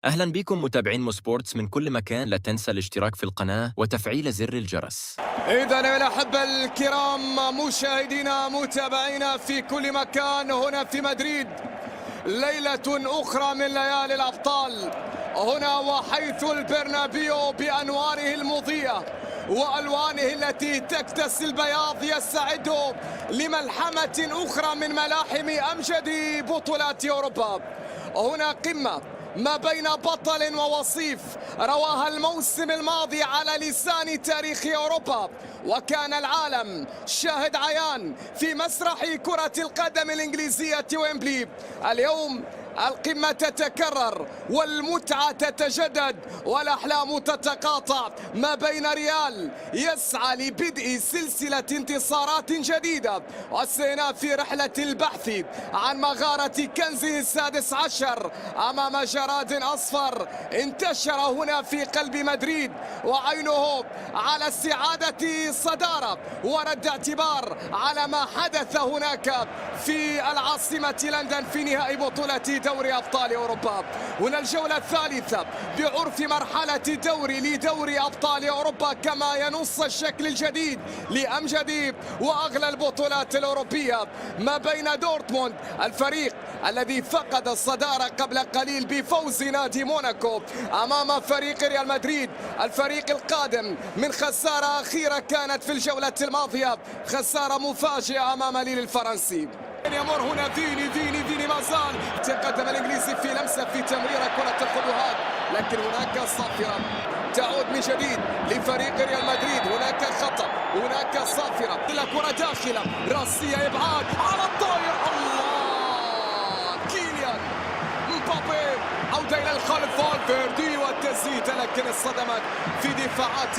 أهلا بكم متابعين مو سبورتس من كل مكان. لا تنسى الاشتراك في القناة وتفعيل زر الجرس. إذا الأحبة الكرام مشاهدينا متابعينا في كل مكان هنا في مدريد، ليلة أخرى من ليالي الأبطال هنا، وحيث البرنابيو بأنواره المضيئة وألوانه التي تكتسي البياض يستعد لملحمة أخرى من ملاحم أمجد بطولات أوروبا. هنا قمة ما بين بطل ووصيف رواها الموسم الماضي على لسان تاريخ أوروبا، وكان العالم شاهد عيان في مسرح كرة القدم الإنجليزية ويمبلي. اليوم القمة تتكرر والمتعة تتجدد والأحلام تتقاطع ما بين ريال يسعى لبدء سلسلة انتصارات جديدة في رحلة البحث عن مغارة كنزه السادس عشر أمام جراد أصفر انتشر هنا في قلب مدريد، وعينه على استعادة صدارة ورد اعتبار على ما حدث هناك في العاصمة لندن في نهائي بطولة دوري أبطال أوروبا. هنا الجولة الثالثة بعرف مرحلة لدوري أبطال أوروبا، كما ينص الشكل الجديد لأمجد وأغلى البطولات الأوروبية ما بين دورتموند الفريق الذي فقد الصدارة قبل قليل بفوز نادي موناكو أمام فريق ريال مدريد، الفريق القادم من خسارة أخيرة كانت في الجولة الماضية، خسارة مفاجئة أمام ليل الفرنسي. يمر هنا فيني ما زال تقدم الانجليزي في لمسه في تمريره كره الخطوات، لكن هناك صافره تعود من جديد لفريق ريال مدريد. هناك خطا، هناك صافره الى كره داخله راسيه ابعاد على الطاير. الله، كيليان مبابي عودة إلى الخلف، فالفيردي والتسديد، لكن الصدمات في دفاعات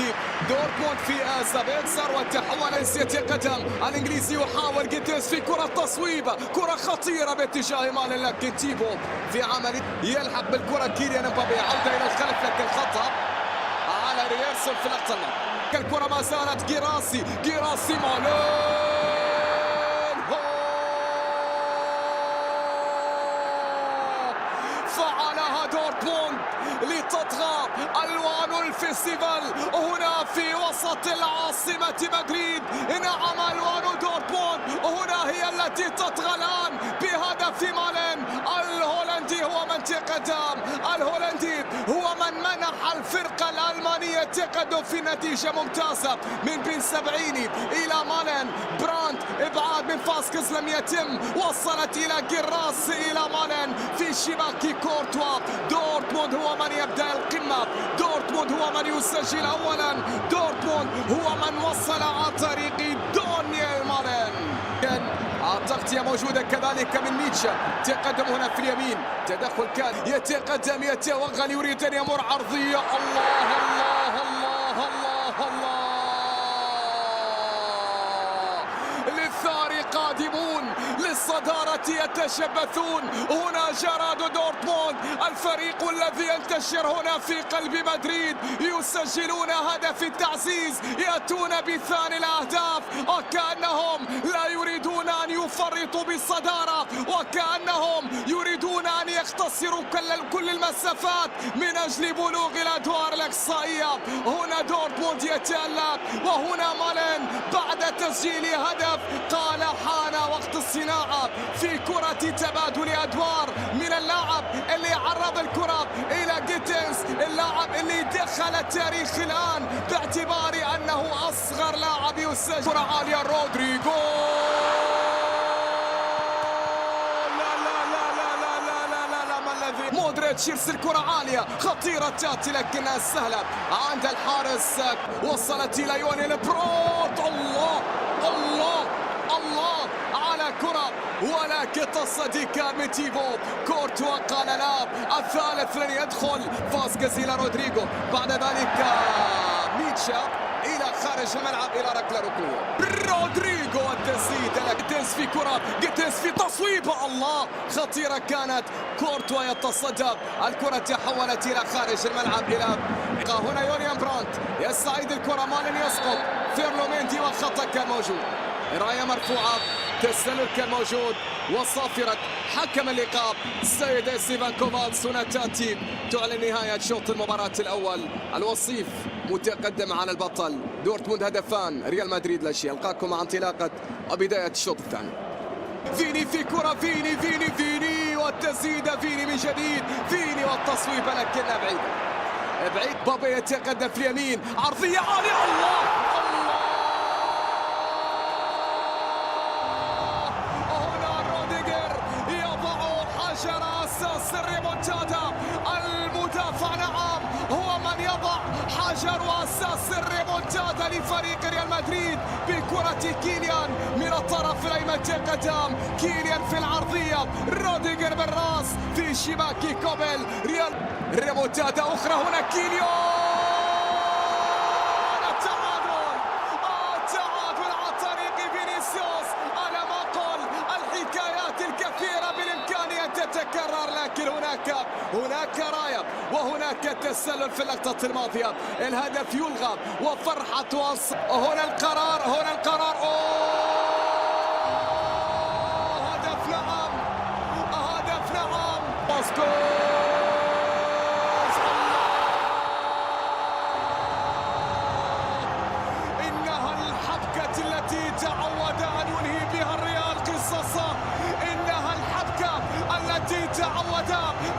دورتموند في سابيتسر وتحول انسية قدم. الانجليزي يحاول جيتيس في كرة تصويبة، كرة خطيرة باتجاه مالن، لكن تيبو في عملية يلحق بالكرة كيليان مبابي، عودة إلى الخلف لكن خطأ على رييرسون في اللقطة. الكرة ما زالت جيراسي مالن، فعلها دورتموند لتطغى ألوان الفيستيفال هنا في وسط العاصمة مدريد. نعم، ألوان دورتموند هنا هي التي تطغى الآن بهدف مالن. الهولندي هو من تقدم، الهولندي هو من منح الفرقة الألمانية تقدم في نتيجة ممتازة من بن سبعيني إلى مالن. براند إبعاد من فاسكس لم يتم، وصلت إلى جراس إلى مالن في شباك كورتوا. دورتموند هو من يبدأ القمة، دورتموند هو من يسجل أولا، دورتموند هو من وصل عن طريق دونيال مالن. التغطية موجودة كذلك من ميتشا، تقدم هنا في اليمين، تدخل كان يتقدم يتوغل يريد أن يمر عرضية. الله الله الله الله الله، للثار قادمون، للصدارة يتشبثون. هنا جراد دورتموند الفريق الذي ينتشر هنا في قلب مدريد، يسجلون هدف التعزيز، يأتون بثاني الأهداف، وكأنهم لا يريدون أن يفرطوا بالصدارة، وكأنهم يريدون أن يختصروا كل المسافات من أجل بلوغ الأدوار الإقصائية. هنا دورتموند يتألق، وهنا مالن بعد تسجيل هدف قال حان وقت الصناعة في كرة تبادل أدوار من اللاعب اللي عرض الكرة إلى جيتينز، اللاعب اللي دخل التاريخ الآن باعتبار أنه أصغر لاعب يسجل. كرة عالية رودريغو، مودريتش يرسل كرة عالية خطيرة تأتي لكنها سهلة عند الحارس، وصلت إلى يوني لبروت. الله الله الله على كرة، ولكن تصدي كان من تيبو كورتوا قال لا، الثالث لن يدخل. فاسكيز إلى رودريغو، بعد ذلك ميتشا إلى خارج الملعب إلى ركلة ركنية. رودريغو التسديد، جيتينز في كرة، جيتينز في تصويبة، الله خطيرة كانت. كورتوا يتصدى، الكرة تحولت إلى خارج الملعب إلى هنا يونيان برانت يستعيد الكرة، مالن يسقط، فيرلو ميندي وخطأ كان موجود، راية مرفوعة، تسلل كان موجود، وصافرة حكم اللقاء السيد ستيفان كوفاتس. هنا تأتي تعلن نهاية شوط المباراة الأول. الوصيف متقدم على البطل دورتموند هدفان، ريال مدريد لا شيء. ألقاكم مع انطلاقة وبداية الشوط الثاني. فيني في كرة، فيني والتسديدة، فيني من جديد، فيني والتصويب لكنها بعيد. بابي يتقدم في اليمين، عرضية عالية، الله هنا روديجر يضع حجر أساس الريمونتادا. المدافع نعم هو من يضع حجر وأساس الريمونتادا لفريق ريال مدريد بكرة كيليان من الطرف الأيمن. تقدم كيليان في العرضية، روديجر بالراس في شباك كوبل. ريال ريمونتادا أخرى، هنا كيليان. التعادل عن طريق فينيسيوس. أنا ما أقول الحكايات الكثيرة بالإمكان أن تتكرر، لكن هناك راية وهناك تسلل في اللقطة الماضية. الهدف يلغى وفرحة هنا القرار هدف نعم باسكو. التي تعود أن ينهي بها الريال قصصه، إنها الحبكة التي تعود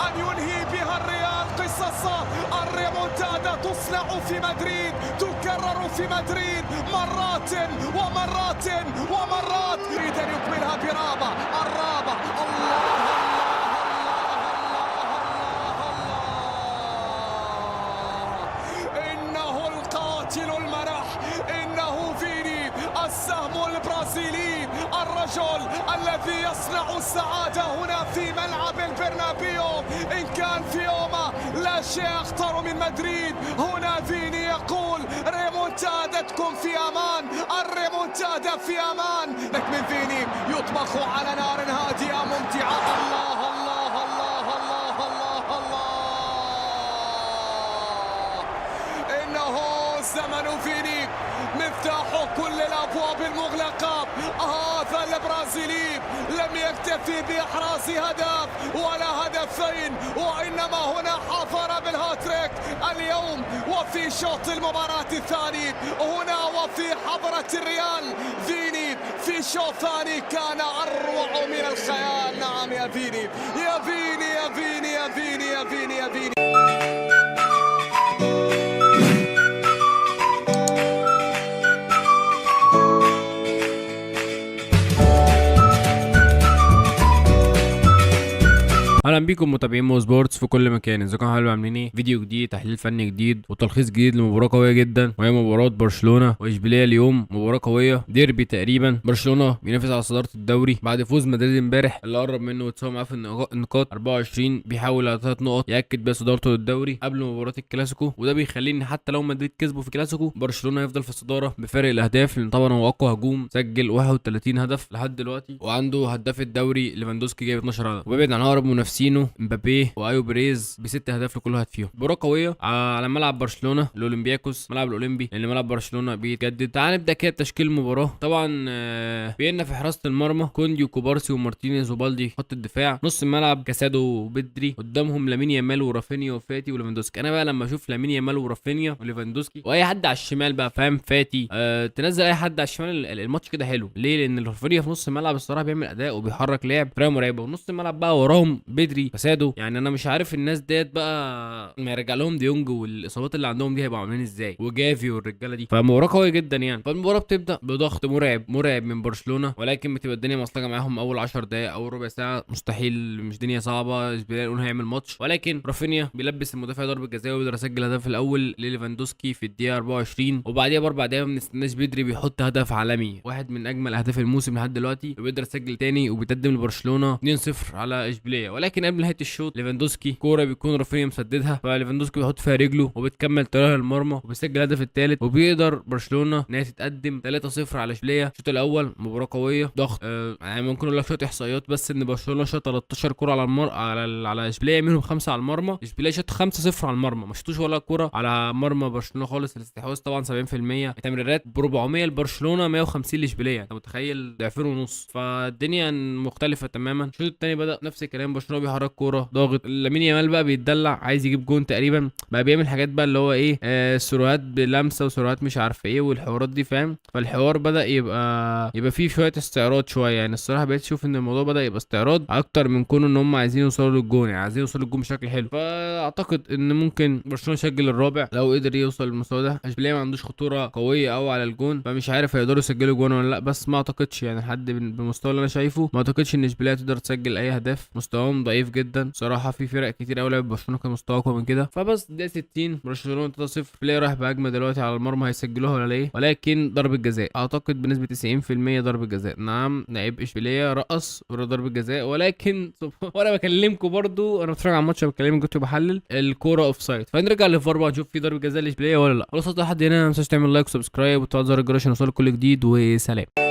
أن ينهي بها الريال قصصه. الريمونتادا تصنع في مدريد، تكرر في مدريد مرات ومرات. يريد أن يكملها برابة، الرابة، الله إنه القاتل المرح، إنه فيني السهم البرازيلي، الرجل الذي يصنع السعادة هنا في ملعب البرنابيو. إن كان في يوم لا شيء أخطر من مدريد، هنا فيني يقول ريمونتادتكم في أمان، الريمونتادا في أمان. لك من فيني يطبخ على نار هادئة ممتعة. الله إنه زمن فيني مفتاح كل الأبواب المغلقة. هذا البرازيلي لم يكتفي بإحراز هدف ولا هدفين، وإنما هنا حافر بالهاتريك اليوم وفي شوط المباراة الثاني. هنا وفي حضرة الريال فيني في شوط ثاني كان أروع من الخيال. نعم يا فيني، يا فيني، يا فيني، يا فيني، يا فيني، يا فيني. اهلا بيكم متابعين مو سبورتس في كل مكان. ازيكم يا حبايبي، عاملين ايه؟ فيديو جديد، تحليل فني جديد وتلخيص جديد لمباراه قويه جدا، وهي مباراه برشلونه واشبيليه اليوم. مباراه قويه، ديربي تقريبا. برشلونه بينافس على صداره الدوري بعد فوز مدريد امبارح اللي قرب منه وتساوي معاه في النقاط 24. بيحاول على 3 نقط ياكد بيها صدارته للدوري قبل مباراه الكلاسيكو، وده بيخليه ان حتى لو مدريد كسبوا في الكلاسيكو برشلونه يفضل في الصداره بفارق الاهداف، لان طبعا هو اقوى هجوم، سجل 31 هدف لحد دلوقتي، وعنده هداف الدوري ليفاندوسكي جايب 12 هدف، وبيبعد عن اقرب منافسينه مبابي وايو بريز ب6 اهداف لكل واحد فيهم. مباراه قويه على ملعب برشلونه الاولمبياكوس، ملعب الاولمبي، لان ملعب برشلونه بيتجدد. تعال نبدا كده تشكيل المباراه. طبعا بينا في حراسه المرمى كوندي وكوبارسي ومارتينيز وبالدي. خط الدفاع نص الملعب كاسادو وبدري، قدامهم لامين يامال ورافينيا وفاتي وليفاندوسكي. انا بقى لما اشوف لامين يامال ورافينيا وليفاندوسكي واي حد على الشمال بقى، فاهم، فاتي، تنزل اي حد على الشمال، الماتش كده حلو. ليه؟ لان رافينيا في نص الملعب الصراحه بيعمل اداء وبيحرك لعب بطريقه مرعبه، ونص الملعب بقى وراهم بدري كاسادو. يعني انا مش عارف الناس ديت بقى ما يرجع لهم ديونج والاصابات اللي عندهم دي هيبقوا عاملين ازاي، وجافي والرجاله دي. فمباراه قويه جدا يعني. فالمباراه بتبدا بضغط مرعب من برشلونه، ولكن بتبقى الدنيا مصلحه معاهم اول 10 دقائق او ربع ساعه. مستحيل، مش دنيا صعبه اشبيليه يقول هيعمل ماتش، ولكن رافينيا بيلبس المدافع ضربه جزاء ويقدر يسجل الهدف الاول لليفاندوسكي في الدقيقه 24. وبعديها باربع دقائق ما بنستناش بدري بيحط هدف عالمي، واحد من اجمل اهداف الموسم لحد دلوقتي، وبيقدر يسجل تاني وبيتقدم لبرشلونه 2-0 على اشبيليه. ولكن قبل نهايه الشوط ليفاندوسكي كوره بيكون رافينيا مسددها، فليفاندوسكي بيحط فيها رجله وبتكمل طريقها للمرمى وبيسجل الهدف الثالث، وبيقدر برشلونه ان هي تتقدم 3-0 على اشبيليه. الشوط الاول مباراه قويه ضغط، يعني ممكن اقول لك شويه احصائيات بس ان برشلونه شاط 13 كوره على اشبيليه، منهم 5 على المرمى. اشبيليه شاط 5-0 على المرمى، ما شاطوش ولا كوره على مرمى برشلونه خالص. الاستحواذ طبعا 70%، التمريرات ب 400 لبرشلونه 150 لاشبيليه، انت متخيل ضعفين ونص، فالدنيا مختلفه تماما. الشوط الثاني بدا نفس الكلام، برشلونه بيحرك كوره ضاغط، لامين يامال بقى بيتدلع عايز يجيب جون تقريبا، بقى بيعمل حاجات بقى اللي هو ايه سروهات بلمسه وسروهات مش عارف ايه والحوارات دي فاهم. فالحوار بدا يبقى فيه شويه استعراض شويه، يعني الصراحه بقيت اشوف ان الموضوع بدا يبقى استعراض اكتر من كونه ان هم عايزين يوصلوا للجون، يعني عايزين يوصلوا للجون بشكل حلو. فاعتقد ان ممكن برشلونه يسجل الرابع لو قدر يوصل للمستوى ده. اشبيليه ما عندوش خطوره قويه قوي على الجون، فمش عارف هيقدروا يسجلوا جون ولا لا، بس ما اعتقدش يعني لحد بالمستوى اللي انا شايفه ما اعتقدش ان اشبيليه تقدر تسجل اي اهداف. مستواهم ضعيف جدا صراحه، في فرق كتير قوي لعبت برشلونه كان مستوى اقوى من كده. فبس دقيقه 60 برشلونه 3-0، بلاي رايح بهجمه دلوقتي على المرمى هيسجلوها ولا ايه، ولكن ضربه جزاء اعتقد بنسبه 90% ضربه جزاء. نعم لعيب اشبيليه رقص ضربه جزاء، ولكن وانا بكلمكم برضو انا بتفرج على الماتش بكلمكم كنت بحلل الكوره اوف سايد، فنرجع للفار بقى نشوف في ضربه جزاء لاشبيليه ولا لا. خلاص لحد هنا ما تنساش تعمل لايك وسبسكرايب وتفعل زر الجرس عشان يوصلك كل جديد، وسلام.